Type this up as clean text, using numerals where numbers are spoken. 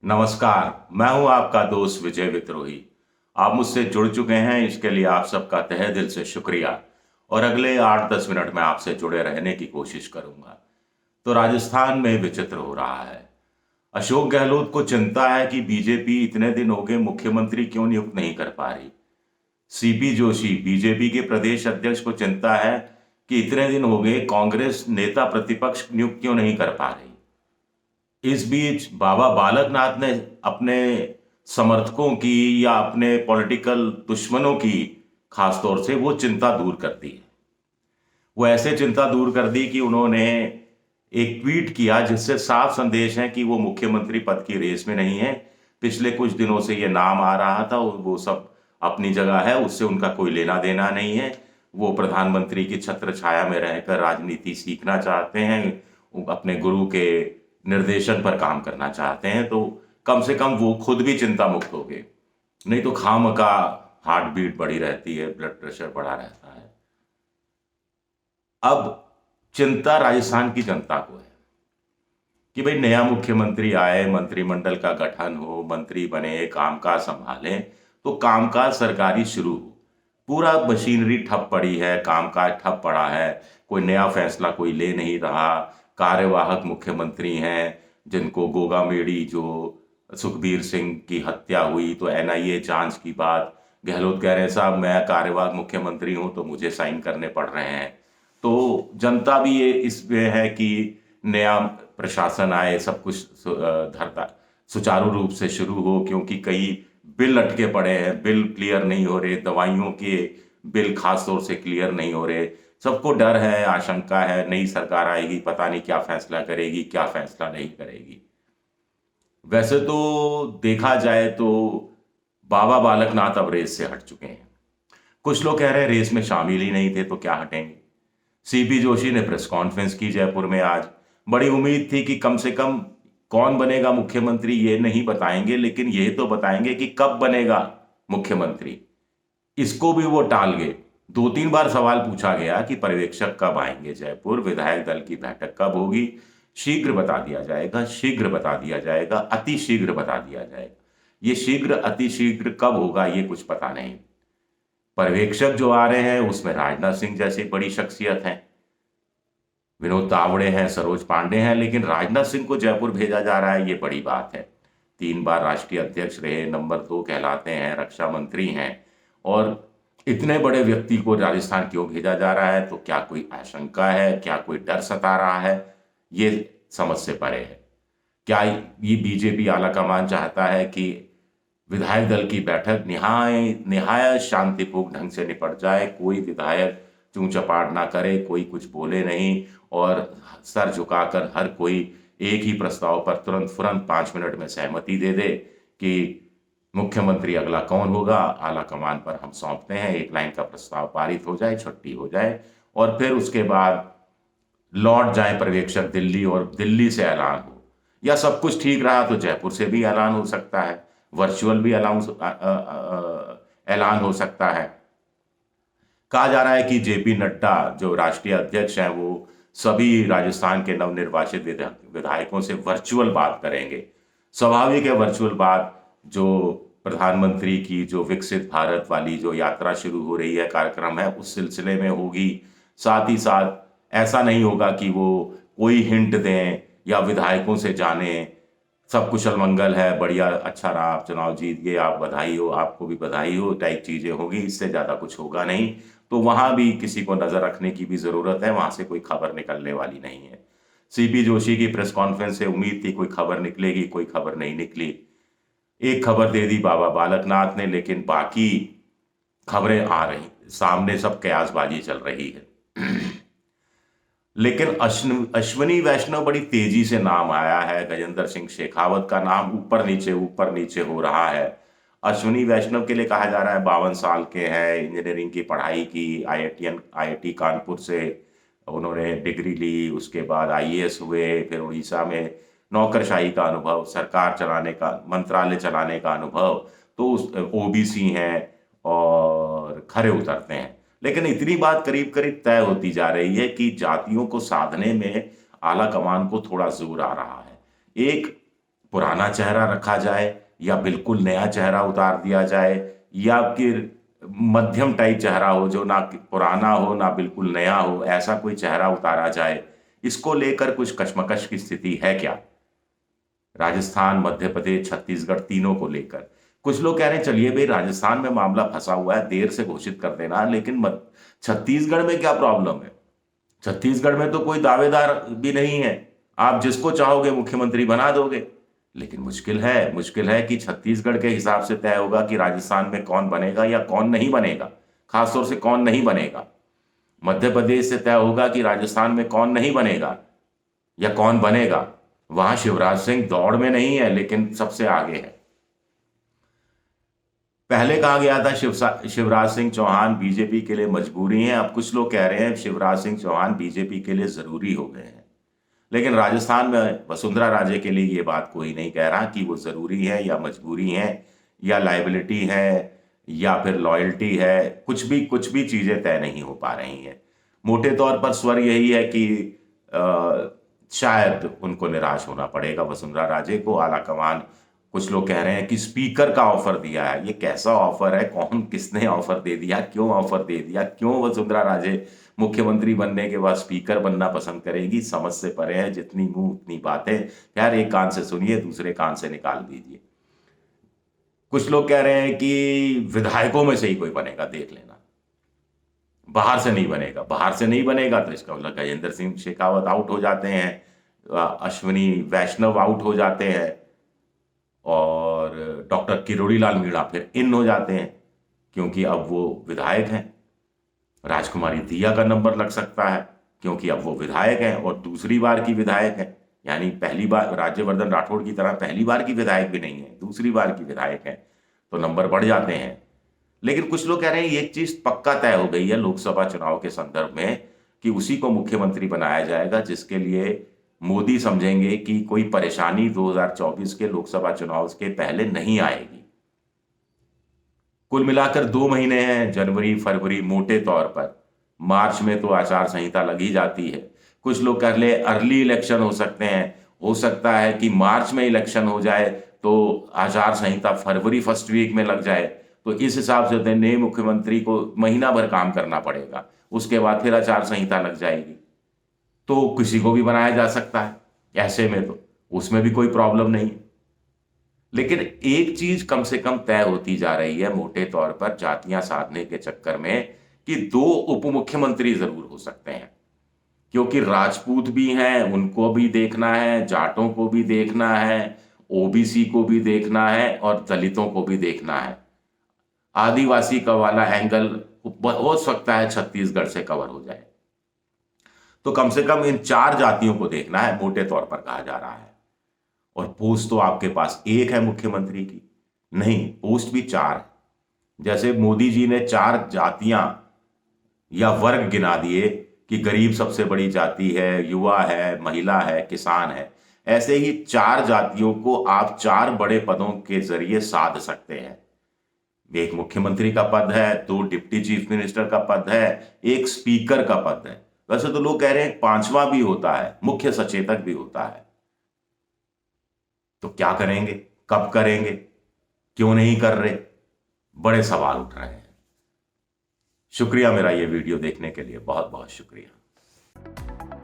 नमस्कार। मैं हूं आपका दोस्त विजय विद्रोही। आप मुझसे जुड़ चुके हैं, इसके लिए आप सबका तहे दिल से शुक्रिया। और अगले 8-10 मिनट में आपसे जुड़े रहने की कोशिश करूंगा। तो राजस्थान में विचित्र हो रहा है। अशोक गहलोत को चिंता है कि बीजेपी इतने दिन हो गए मुख्यमंत्री क्यों नियुक्त नहीं कर पा रही। सीपी जोशी बीजेपी के प्रदेश अध्यक्ष को चिंता है कि इतने दिन हो गए कांग्रेस नेता प्रतिपक्ष नियुक्त क्यों नहीं कर पा रही। इस बीच बाबा बालकनाथ ने अपने समर्थकों की या अपने पॉलिटिकल दुश्मनों की खासतौर से वो चिंता दूर कर दी है। वो ऐसे चिंता दूर कर दी कि उन्होंने एक ट्वीट किया जिससे साफ संदेश है कि वो मुख्यमंत्री पद की रेस में नहीं है। पिछले कुछ दिनों से ये नाम आ रहा था, वो सब अपनी जगह है, उससे उनका कोई लेना देना नहीं है। वो प्रधानमंत्री की छत्र छाया में रहकर राजनीति सीखना चाहते हैं, वो अपने गुरु के निर्देशन पर काम करना चाहते हैं। तो कम से कम वो खुद भी चिंता मुक्त हो गए, नहीं तो खाम का हार्ट बीट बढ़ी रहती है, ब्लड प्रेशर बढ़ा रहता है। अब चिंता राजस्थान की जनता को है कि भाई नया मुख्यमंत्री आए, मंत्रिमंडल का गठन हो, मंत्री बने, कामकाज संभालें, तो कामकाज सरकारी शुरू हो। पूरा मशीनरी ठप पड़ी है, कामकाज ठप पड़ा है, कोई नया फैसला कोई ले नहीं रहा। कार्यवाहक मुख्यमंत्री हैं जिनको गोगा मेडी, जो सुखबीर सिंह की हत्या हुई तो एनआईए जांच की बात, गहलोत कह रहे हैं साहब मैं कार्यवाहक मुख्यमंत्री हूं तो मुझे साइन करने पड़ रहे हैं। तो जनता भी ये इसमें है कि नया प्रशासन आए, सब कुछ धरता सुचारू रूप से शुरू हो, क्योंकि कई बिल अटके पड़े हैं, बिल क्लियर नहीं हो रहे, दवाइयों के बिल खास तौर से क्लियर नहीं हो रहे। सबको डर है, आशंका है, नई सरकार आएगी पता नहीं क्या फैसला करेगी, क्या फैसला नहीं करेगी। वैसे तो देखा जाए तो बाबा बालकनाथ अब रेस से हट चुके हैं। कुछ लोग कह रहे हैं रेस में शामिल ही नहीं थे तो क्या हटेंगे। सीपी जोशी ने प्रेस कॉन्फ्रेंस की जयपुर में आज। बड़ी उम्मीद थी कि कम से कम कौन बनेगा मुख्यमंत्री ये नहीं बताएंगे, लेकिन ये तो बताएंगे कि कब बनेगा मुख्यमंत्री। इसको भी वो टाल गए। 2-3 बार सवाल पूछा गया कि पर्यवेक्षक कब आएंगे जयपुर, विधायक दल की बैठक कब होगी। शीघ्र बता दिया जाएगा, शीघ्र बता दिया जाएगा, अति शीघ्र बता दिया जाएगा। ये शीघ्र अति शीघ्र कब होगा ये कुछ पता नहीं। पर्यवेक्षक जो आ रहे हैं उसमें राजनाथ सिंह जैसी बड़ी शख्सियत है, विनोद तावड़े हैं, सरोज पांडे हैं, लेकिन राजनाथ सिंह को जयपुर भेजा जा रहा है, ये बड़ी बात है। 3 बार राष्ट्रीय अध्यक्ष रहे, नंबर 2 कहलाते हैं, रक्षा मंत्री हैं, और इतने बड़े व्यक्ति को राजस्थान क्यों भेजा जा रहा है? तो क्या कोई आशंका है, क्या कोई डर सता रहा है? ये समझ से परे है। क्या ये बीजेपी आलाकमान चाहता है कि विधायक दल की बैठक निहायत शांतिपूर्ण ढंग से निपट जाए, कोई विधायक चूं चपाट ना करे, कोई कुछ बोले नहीं, और सर झुकाकर हर कोई एक ही प्रस्ताव पर तुरंत फुरंत 5 मिनट में सहमति दे दे कि मुख्यमंत्री अगला कौन होगा, आला कमान पर हम सौंपते हैं, एक लाइन का प्रस्ताव पारित हो जाए, छुट्टी हो जाए, और फिर उसके बाद लौट जाए पर्यवेक्षक दिल्ली और दिल्ली से ऐलान हो। या सब कुछ ठीक रहा तो जयपुर से भी ऐलान हो सकता है, वर्चुअल भी ऐलान हो सकता है। कहा जा रहा है कि जेपी नड्डा जो राष्ट्रीय अध्यक्ष हैं वो सभी राजस्थान के नवनिर्वाचित विधायकों से वर्चुअल बात करेंगे। स्वाभाविक है, वर्चुअल बात जो प्रधानमंत्री की जो विकसित भारत वाली जो यात्रा शुरू हो रही है, कार्यक्रम है, उस सिलसिले में होगी। साथ ही साथ ऐसा नहीं होगा कि वो कोई हिंट दें या विधायकों से जाने सब कुशल मंगल है, बढ़िया, अच्छा रहा, आप चुनाव जीत गए, आप बधाई हो, आपको भी बधाई हो टाइप चीजें होगी। इससे ज्यादा कुछ होगा नहीं। तो वहां भी किसी को नजर रखने की भी जरूरत है, वहां से कोई खबर निकलने वाली नहीं है। सीपी जोशी की प्रेस कॉन्फ्रेंस से उम्मीद थी कोई खबर निकलेगी, कोई खबर नहीं निकली। एक खबर दे दी बाबा बालकनाथ ने, लेकिन बाकी खबरें आ रही सामने, सब कयासबाजी चल रही है। लेकिन अश्वनी वैष्णव बड़ी तेजी से नाम आया है। गजेंद्र सिंह शेखावत का नाम ऊपर नीचे हो रहा है। अश्वनी वैष्णव के लिए कहा जा रहा है 52 साल के हैं, इंजीनियरिंग की पढ़ाई की, आईआईटी कानपुर से उन्होंने डिग्री ली, उसके बाद आईएएस हुए, फिर उड़ीसा में नौकरशाही का अनुभव, सरकार चलाने का, मंत्रालय चलाने का अनुभव। तो ओबीसी हैं और खरे उतरते हैं। लेकिन इतनी बात करीब करीब तय होती जा रही है कि जातियों को साधने में आला कमान को थोड़ा जोर आ रहा है। एक पुराना चेहरा रखा जाए या बिल्कुल नया चेहरा उतार दिया जाए, या फिर मध्यम टाइप चेहरा हो जो ना पुराना हो ना बिल्कुल नया हो, ऐसा कोई चेहरा उतारा जाए। इसको लेकर कुछ कशमकश की स्थिति है क्या राजस्थान, मध्य प्रदेश, छत्तीसगढ़ तीनों को लेकर? कुछ लोग कह रहे हैं चलिए भाई राजस्थान में मामला फंसा हुआ है, देर से घोषित कर देना, लेकिन छत्तीसगढ़ में क्या प्रॉब्लम है? छत्तीसगढ़ में तो कोई दावेदार भी नहीं है, आप जिसको चाहोगे मुख्यमंत्री बना दोगे। लेकिन मुश्किल है कि छत्तीसगढ़ के हिसाब से तय होगा कि राजस्थान में कौन बनेगा या कौन नहीं बनेगा, खासतौर से कौन नहीं बनेगा। मध्य प्रदेश से तय होगा कि राजस्थान में कौन नहीं बनेगा या कौन बनेगा। वहां शिवराज सिंह दौड़ में नहीं है लेकिन सबसे आगे है। पहले कहा गया था शिवराज सिंह चौहान बीजेपी के लिए मजबूरी है, अब कुछ लोग कह रहे हैं शिवराज सिंह चौहान बीजेपी के लिए जरूरी हो गए हैं। लेकिन राजस्थान में वसुंधरा राजे के लिए ये बात कोई नहीं कह रहा कि वो जरूरी है या मजबूरी है या लाइबिलिटी है या फिर लॉयल्टी है। कुछ भी चीजें तय नहीं हो पा रही हैं। मोटे तौर पर स्वर यही है कि शायद उनको निराश होना पड़ेगा वसुंधरा राजे को। आला कमान कुछ लोग कह रहे हैं कि स्पीकर का ऑफर दिया है। ये कैसा ऑफर है, कौन किसने ऑफर दे दिया, क्यों ऑफर दे दिया, क्यों वसुंधरा राजे मुख्यमंत्री बनने के बाद स्पीकर बनना पसंद करेगी, समझ से परे है। जितनी मुंह उतनी बातें। यार एक कान से सुनिए दूसरे कान से निकाल दीजिए। कुछ लोग कह रहे हैं कि विधायकों में से ही कोई बनेगा, देख लेना, बाहर से नहीं बनेगा। बाहर से नहीं बनेगा तो इसका मतलब गजेंद्र सिंह शेखावत आउट हो जाते हैं, अश्विनी वैष्णव आउट हो जाते हैं और डॉक्टर किरोड़ी लाल मीणा फिर इन हो जाते हैं, क्योंकि अब वो विधायक हैं। राजकुमारी दिया का नंबर लग सकता है क्योंकि अब वो विधायक हैं और दूसरी बार की विधायक हैं। यानी पहली बार राज्यवर्धन राठौड़ की तरह पहली बार की विधायक भी नहीं है, दूसरी बार की विधायक है, तो नंबर बढ़ जाते हैं। लेकिन कुछ लोग कह रहे हैं एक चीज पक्का तय हो गई है लोकसभा चुनाव के संदर्भ में कि उसी को मुख्यमंत्री बनाया जाएगा जिसके लिए मोदी समझेंगे कि कोई परेशानी 2024 के लोकसभा चुनाव के पहले नहीं आएगी। कुल मिलाकर 2 महीने हैं, जनवरी फरवरी मोटे तौर पर। मार्च में तो आचार संहिता लगी जाती है। कुछ लोग कह ले अर्ली इलेक्शन हो सकते हैं, हो सकता है कि मार्च में इलेक्शन हो जाए तो आचार संहिता फरवरी फर्स्ट वीक में लग जाए, तो इस हिसाब से नए मुख्यमंत्री को महीना भर काम करना पड़ेगा, उसके बाद फिर आचार संहिता लग जाएगी, तो किसी को भी बनाया जा सकता है। ऐसे में तो उसमें भी कोई प्रॉब्लम नहीं है। लेकिन एक चीज कम से कम तय होती जा रही है मोटे तौर पर जातियां साधने के चक्कर में कि 2 उप मुख्यमंत्री जरूर हो सकते हैं, क्योंकि राजपूत भी हैं, उनको भी देखना है, जाटों को भी देखना है, ओबीसी को भी देखना है और दलितों को भी देखना है। आदिवासी का वाला एंगल हो सकता है छत्तीसगढ़ से कवर हो जाए। तो कम से कम इन 4 जातियों को देखना है मोटे तौर पर कहा जा रहा है। और पोस्ट तो आपके पास एक है मुख्यमंत्री की, नहीं पोस्ट भी 4 है। जैसे मोदी जी ने 4 जातियां या वर्ग गिना दिए कि गरीब सबसे बड़ी जाति है, युवा है, महिला है, किसान है, ऐसे ही 4 जातियों को आप 4 बड़े पदों के जरिए साध सकते हैं। एक मुख्यमंत्री का पद है, 2 डिप्टी चीफ मिनिस्टर का पद है, 1 स्पीकर का पद है। वैसे तो लोग कह रहे हैं 5वां भी होता है, मुख्य सचेतक भी होता है। तो क्या करेंगे, कब करेंगे, क्यों नहीं कर रहे, बड़े सवाल उठ रहे हैं। शुक्रिया मेरा ये वीडियो देखने के लिए, बहुत बहुत शुक्रिया।